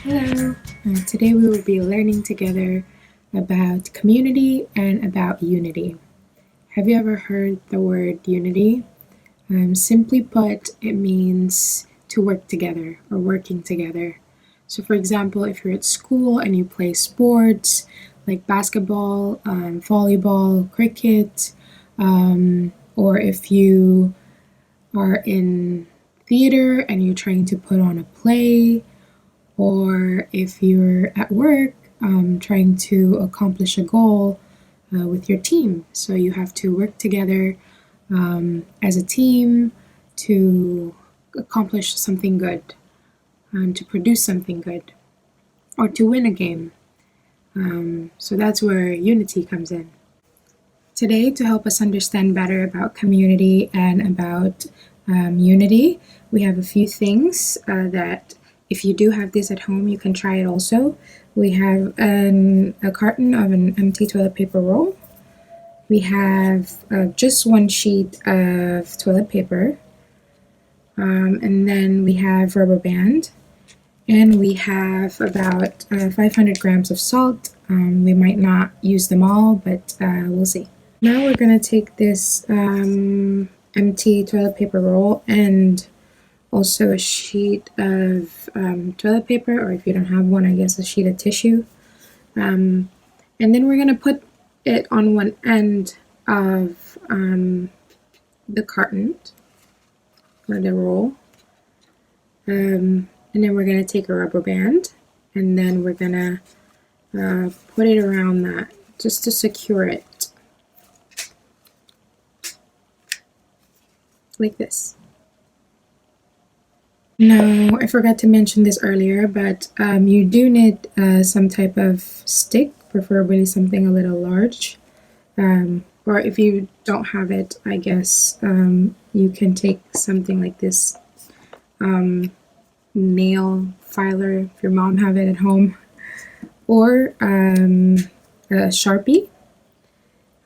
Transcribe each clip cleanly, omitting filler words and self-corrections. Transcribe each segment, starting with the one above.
Hello, today we will be learning together about community and about unity. Have you ever heard the word unity? Simply put, it means to work together or working together. So, for example, if you're at school and you play sports like basketball, volleyball, cricket, or if you are in theater and you're trying to put on a play, or if you're at work trying to accomplish a goal with your team. So you have to work together as a team to accomplish something good, to produce something good, or to win a game. So that's where unity comes in. Today, to help us understand better about community and about unity, we have a few things that if you do have this at home, you can try it also. We have a carton of an empty toilet paper roll. We have just one sheet of toilet paper. And then we have rubber band. And we have about 500 grams of salt. We might not use them all, but we'll see. Now we're going to take this empty toilet paper roll and also a sheet of toilet paper, or if you don't have one, I guess a sheet of tissue. And then we're going to put it on one end of the carton or the roll. And then we're going to take a rubber band and then we're going to put it around that just to secure it. Like this. No, I forgot to mention this earlier, but you do need some type of stick, preferably something a little large. Or if you don't have it, I guess you can take something like this nail filer, if your mom have it at home, or a Sharpie.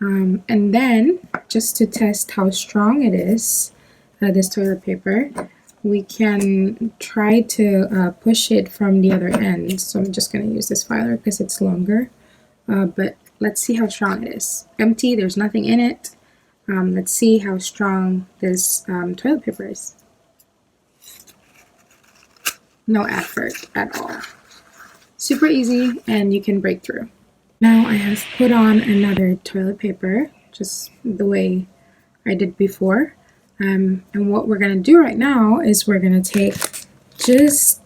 And then, just to test how strong it is, this toilet paper, we can try to push it from the other end. So I'm just going to use this filer because it's longer. But let's see how strong it is. Empty, there's nothing in it. Let's see how strong this toilet paper is. No effort at all. Super easy, and you can break through. Now I have put on another toilet paper, just the way I did before. And what we're going to do right now is we're going to take just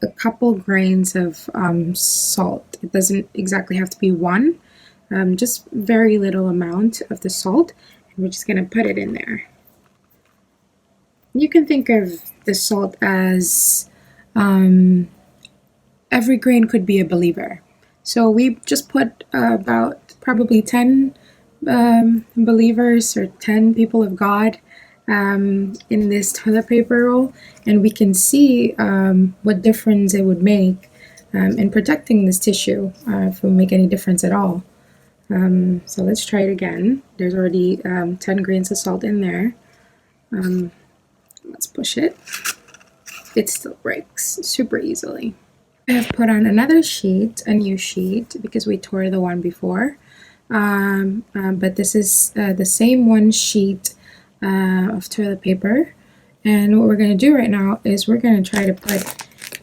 a couple grains of salt. It doesn't exactly have to be one, just very little amount of the salt. And we're just going to put it in there. You can think of the salt as every grain could be a believer. So we just put about probably 10 believers or 10 people of God in this toilet paper roll, and we can see what difference it would make in protecting this tissue, if it will make any difference at all. So let's try it again. There's already 10 grains of salt in there. Let's push it. It still breaks super easily. I have put on another sheet, a new sheet, because we tore the one before. But this is the same one sheet of toilet paper, and what we're going to do right now is we're going to try to put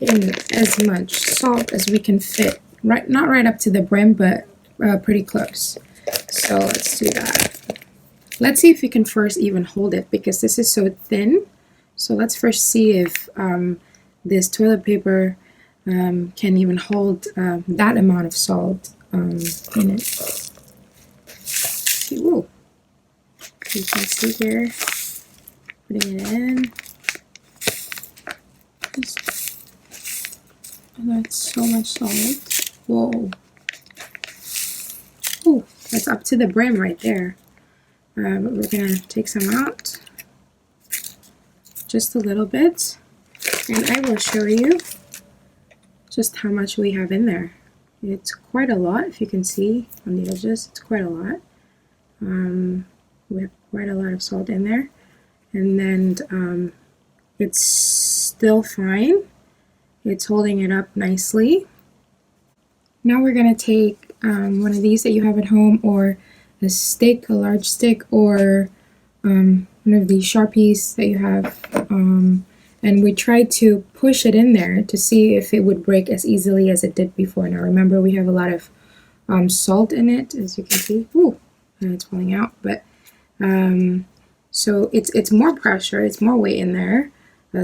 in as much salt as we can fit, right, not right up to the brim, but pretty close. So let's do that. Let's see if we can first even hold it, because this is so thin. So let's first see if this toilet paper can even hold that amount of salt in it. Ooh. You can see here, putting it in. That's so much salt. Whoa. Ooh, that's up to the brim right there. But we're gonna take some out. Just a little bit. And I will show you just how much we have in there. It's quite a lot, if you can see on the edges, it's quite a lot. We have quite a lot of salt in there, and then it's still fine It's holding it up nicely. Now we're going to take one of these that you have at home, or a stick, a large stick, or one of these Sharpies that you have, and we tried to push it in there to see if it would break as easily as it did before. Now remember, we have a lot of salt in it, as you can see. Ooh, and it's falling out, but so it's more pressure, it's more weight in there.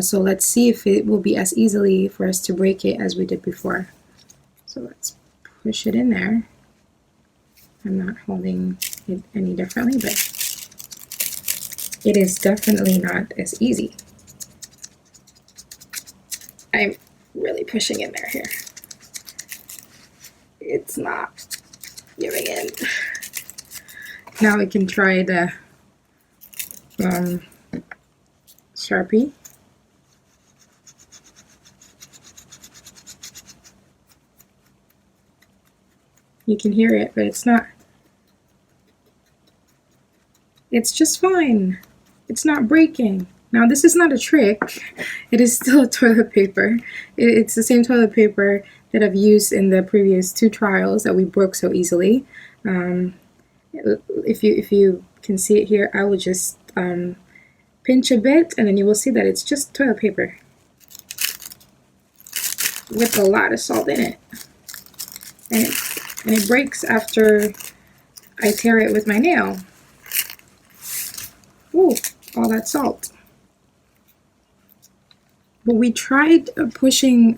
So let's see if it will be as easily for us to break it as we did before. So let's push it in there. I'm not holding it any differently, but it is definitely not as easy. I'm really pushing in there here. It's not giving in. Now we can try the Sharpie. You can hear it, but it's not. It's just fine. It's not breaking. Now this is not a trick. It is still toilet paper. It's the same toilet paper that I've used in the previous 2 trials that we broke so easily. If you can see it here, I will just pinch a bit, and then you will see that it's just toilet paper with a lot of salt in it, and it breaks after I tear it with my nail. Ooh, all that salt. But we tried pushing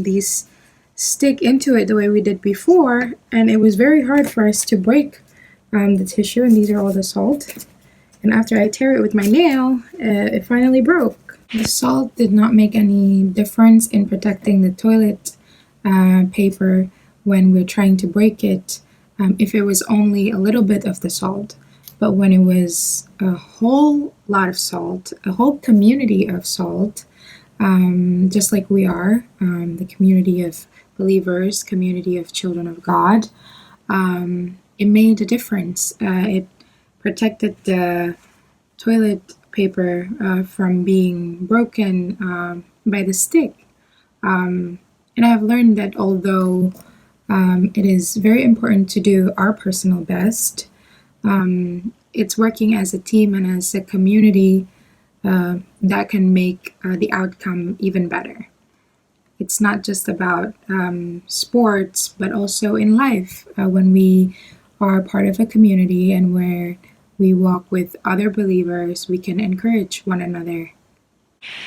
these stick into it the way we did before, and it was very hard for us to break the tissue, and these are all the salt. And after I tear it with my nail, it finally broke. The salt did not make any difference in protecting the toilet paper when we're trying to break it, if it was only a little bit of the salt. But when it was a whole lot of salt, a whole community of salt, just like we are, the community of believers, community of children of God, it made a difference. It protected the toilet paper from being broken by the stick. And I've learned that although it is very important to do our personal best, it's working as a team and as a community that can make the outcome even better. It's not just about sports, but also in life, when we are part of a community and where we walk with other believers, we can encourage one another.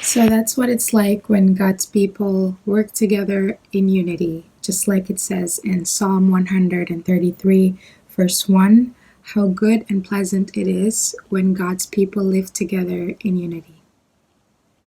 So that's what it's like when God's people work together in unity, just like it says in Psalm 133, verse 1, how good and pleasant it is when God's people live together in unity.